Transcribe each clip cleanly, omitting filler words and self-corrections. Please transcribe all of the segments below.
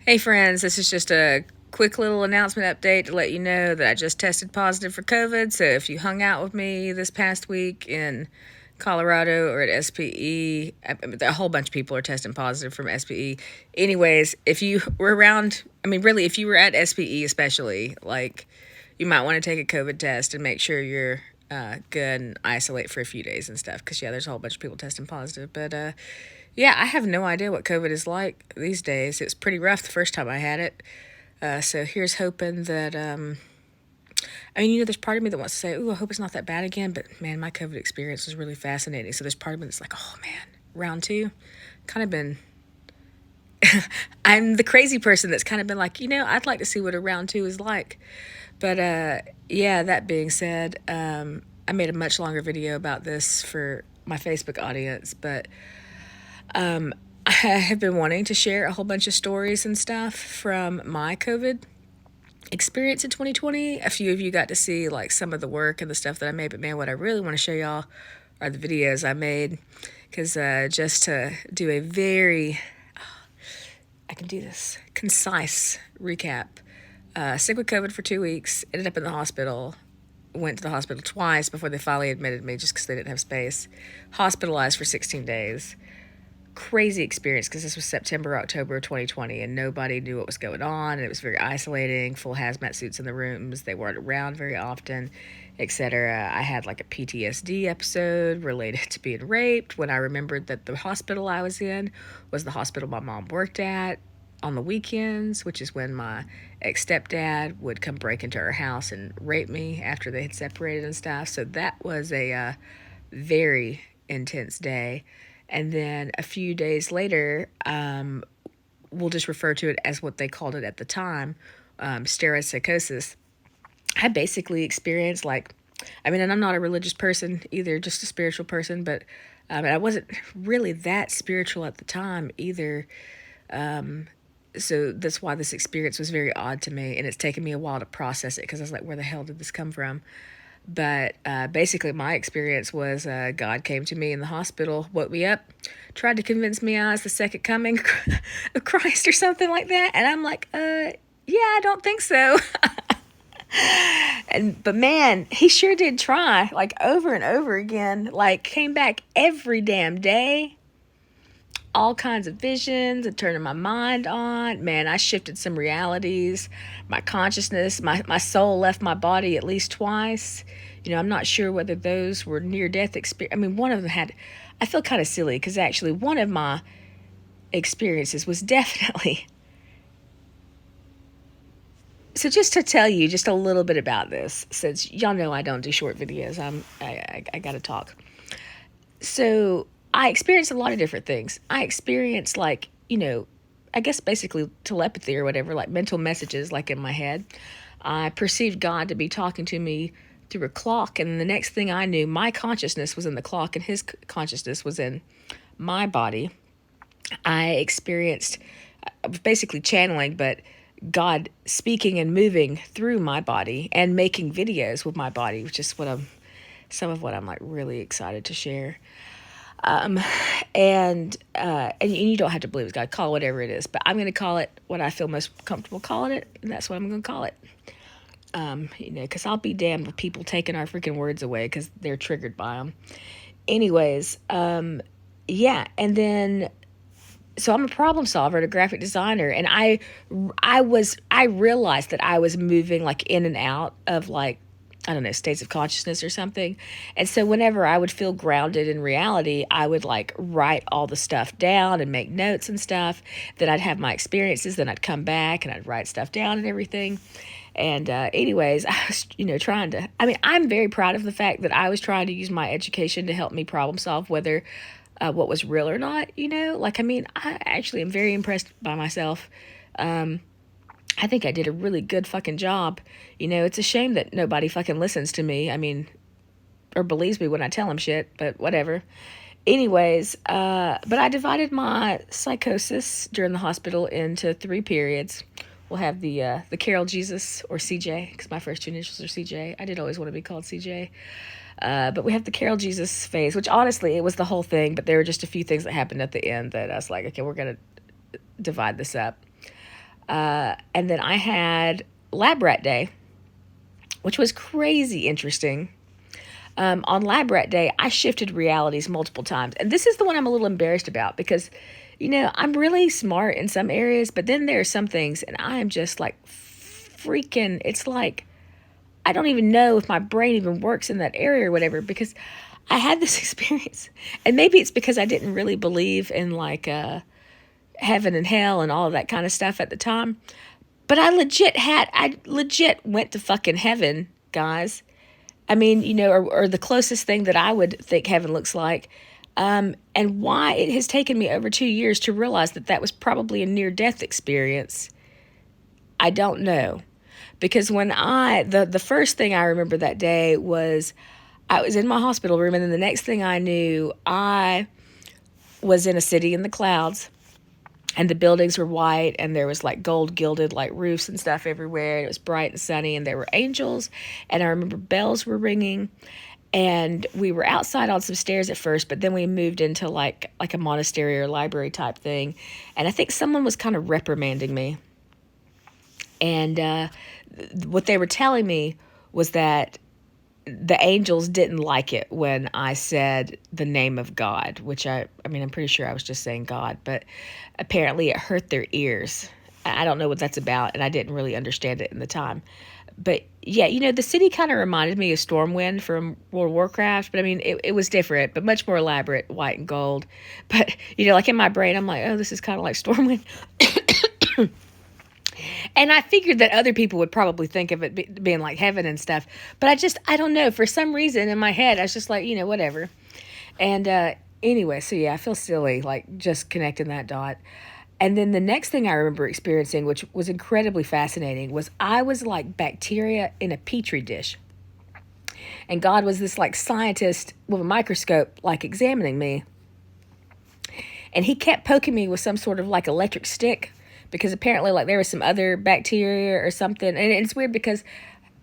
Hey friends, this is just a quick little announcement update to let you know that I just tested positive for COVID. So if you hung out with me this past week in Colorado or at SPE, a whole bunch of people are testing positive from SPE. Anyways, if you were around, really, if you were at SPE especially, like, you might want to take a COVID test and make sure you're good and isolate for a few days and stuff. Because, yeah, there's a whole bunch of people testing positive. But, yeah, I have no idea what COVID is like these days. It was pretty rough the first time I had it. So here's hoping that, there's part of me that wants to say, ooh, I hope it's not that bad again. But man, my COVID experience was really fascinating. So there's part of me that's like, oh man, round two. Kind of been, I'm the crazy person that's kind of been like, I'd like to see what a round two is like. But yeah, that being said, I made a much longer video about this for my Facebook audience. But I have been wanting to share a whole bunch of stories and stuff from my COVID experience in 2020. A few of you got to see like some of the work and the stuff that I made, but man, what I really want to show y'all are the videos I made. Because just to do a very, I can do this, concise recap. Sick with COVID for 2 weeks, ended up in the hospital, went to the hospital twice before they finally admitted me just because they didn't have space. Hospitalized for 16 days. Crazy experience because this was September, October 2020, and nobody knew what was going on, and it was very isolating, full hazmat suits in the rooms. They weren't around very often, etc. I had like a PTSD episode related to being raped when I remembered that the hospital I was in was the hospital my mom worked at on the weekends, which is when my ex-stepdad would come break into our house and rape me after they had separated and stuff. So that was a very intense day. And then a few days later, we'll just refer to it as what they called it at the time, steroid psychosis. I basically experienced and I'm not a religious person either, just a spiritual person, but I wasn't really that spiritual at the time either. So that's why this experience was very odd to me, and it's taken me a while to process it because I was like, where the hell did this come from? But basically, my experience was God came to me in the hospital, woke me up, tried to convince me I was the second coming of Christ or something like that. And I'm like, yeah, I don't think so. But man, he sure did try, like over and over again, like came back every damn day. All kinds of visions and turning my mind on. Man, I shifted some realities. My consciousness, my soul left my body at least twice. I'm not sure whether those were near-death experience. One of them had, I feel kind of silly because actually one of my experiences was definitely. So just to tell you just a little bit about this, since y'all know I don't do short videos, I got to talk. So I experienced a lot of different things. I experienced I guess basically telepathy or whatever, like mental messages like in my head. I perceived God to be talking to me through a clock, and the next thing I knew, my consciousness was in the clock and his consciousness was in my body. I experienced, I was basically channeling, but God speaking and moving through my body and making videos with my body, which is some of what I'm like really excited to share. And you don't have to believe it's God. Call it whatever it is, but I'm going to call it what I feel most comfortable calling it, and that's what I'm going to call it. Because I'll be damned with people taking our freaking words away because they're triggered by them. Anyways, yeah, and then so I'm a problem solver and a graphic designer, and I realized that I was moving like in and out of like, I don't know, states of consciousness or something. And so whenever I would feel grounded in reality, I would like write all the stuff down and make notes and stuff. Then I'd have my experiences, then I'd come back and I'd write stuff down and everything. And anyways, I was, trying to, I'm very proud of the fact that I was trying to use my education to help me problem solve whether what was real or not, I actually am very impressed by myself. I think I did a really good fucking job. It's a shame that nobody fucking listens to me. Or believes me when I tell them shit, but whatever. Anyways, but I divided my psychosis during the hospital into 3 periods. We'll have the Carol Jesus, or CJ, because my first 2 initials are CJ. I did always want to be called CJ. But we have the Carol Jesus phase, which honestly, it was the whole thing, but there were just a few things that happened at the end that I was like, okay, we're going to divide this up. And then I had Lab Rat Day, which was crazy interesting. On Lab Rat Day, I shifted realities multiple times. And this is the one I'm a little embarrassed about because, I'm really smart in some areas, but then there are some things, and I am just like freaking, it's like, I don't even know if my brain even works in that area or whatever because I had this experience. And maybe it's because I didn't really believe in like heaven and hell and all of that kind of stuff at the time. But I legit went to fucking heaven, guys. I mean, or the closest thing that I would think heaven looks like. And why it has taken me over 2 years to realize that that was probably a near-death experience, I don't know. Because when the first thing I remember that day was I was in my hospital room, and then the next thing I knew, I was in a city in the clouds, and the buildings were white, and there was like gold gilded like roofs and stuff everywhere, and it was bright and sunny, and there were angels, and I remember bells were ringing, and we were outside on some stairs at first, but then we moved into like a monastery or library type thing, and I think someone was kind of reprimanding me, and what they were telling me was that the angels didn't like it when I said the name of God, which I mean, I'm pretty sure I was just saying God, but apparently it hurt their ears. I don't know what that's about, and I didn't really understand it in the time. But yeah, the city kind of reminded me of Stormwind from World of Warcraft, but I mean, it was different, but much more elaborate, white and gold. But, like in my brain, I'm like, oh, this is kind of like Stormwind. And I figured that other people would probably think of it being like heaven and stuff. But I don't know. For some reason in my head, I was just like, whatever. And anyway, so yeah, I feel silly, like just connecting that dot. And then the next thing I remember experiencing, which was incredibly fascinating, was I was like bacteria in a petri dish. And God was this like scientist with a microscope, like examining me. And he kept poking me with some sort of like electric stick because apparently like there was some other bacteria or something. And it's weird because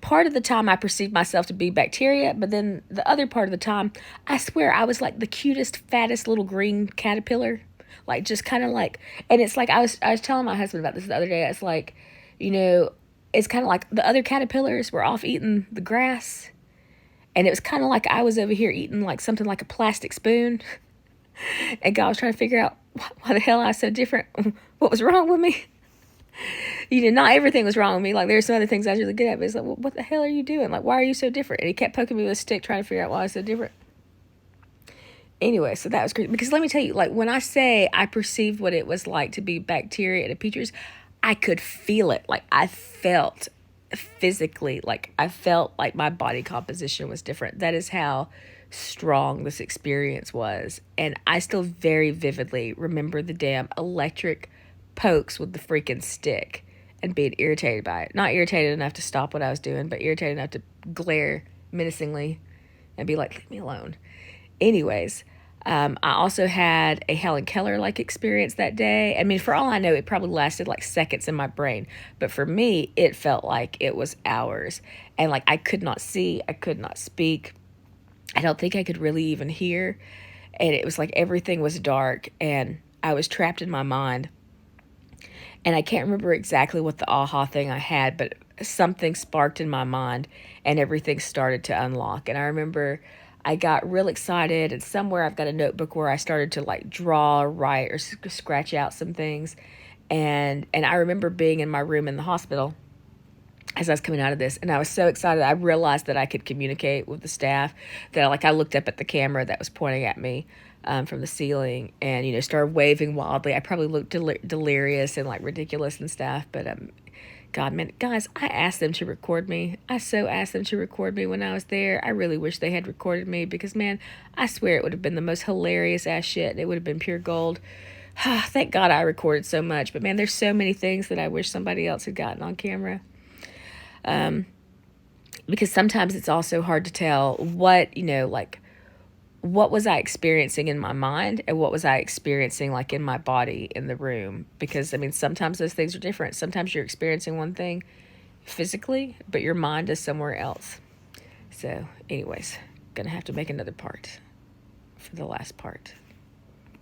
part of the time I perceived myself to be bacteria, but then the other part of the time, I swear I was like the cutest, fattest little green caterpillar. Like just kind of like, and it's like I was telling my husband about this the other day. It's like, it's kind of like the other caterpillars were off eating the grass. And it was kind of like I was over here eating like something like a plastic spoon. And God was trying to figure out why the hell I was so different. What was wrong with me? Not everything was wrong with me. Like, there were some other things I was really good at. But it's like, well, what the hell are you doing? Like, why are you so different? And he kept poking me with a stick trying to figure out why I was so different. Anyway, so that was crazy. Because let me tell you, like, when I say I perceived what it was like to be bacteria in a petri dish, I could feel it. Like, I felt physically, like, I felt like my body composition was different. That is how strong this experience was. And I still very vividly remember the damn electric pokes with the freaking stick and being irritated by it. Not irritated enough to stop what I was doing, but irritated enough to glare menacingly and be like, leave me alone. Anyways, I also had a Helen Keller-like experience that day. I mean, for all I know, it probably lasted like seconds in my brain. But for me, it felt like it was hours. And like I could not see, I could not speak. I don't think I could really even hear. And it was like everything was dark and I was trapped in my mind. And I can't remember exactly what the aha thing I had, but something sparked in my mind and everything started to unlock. And I remember I got real excited, and somewhere I've got a notebook where I started to like draw, write, or scratch out some things. And I remember being in my room in the hospital as I was coming out of this, and I was so excited. I realized that I could communicate with the staff, that I looked up at the camera that was pointing at me from the ceiling and, started waving wildly. I probably looked delirious and like ridiculous and stuff, but God, man, guys, I asked them to record me. I so asked them to record me when I was there. I really wish they had recorded me because, man, I swear it would have been the most hilarious ass shit. It would have been pure gold. Thank God I recorded so much. But, man, there's so many things that I wish somebody else had gotten on camera. Because sometimes it's also hard to tell what was I experiencing in my mind and what was I experiencing like in my body in the room. Because, I mean, sometimes those things are different. Sometimes you're experiencing one thing physically, but your mind is somewhere else. So, anyways, gonna have to make another part for the last part.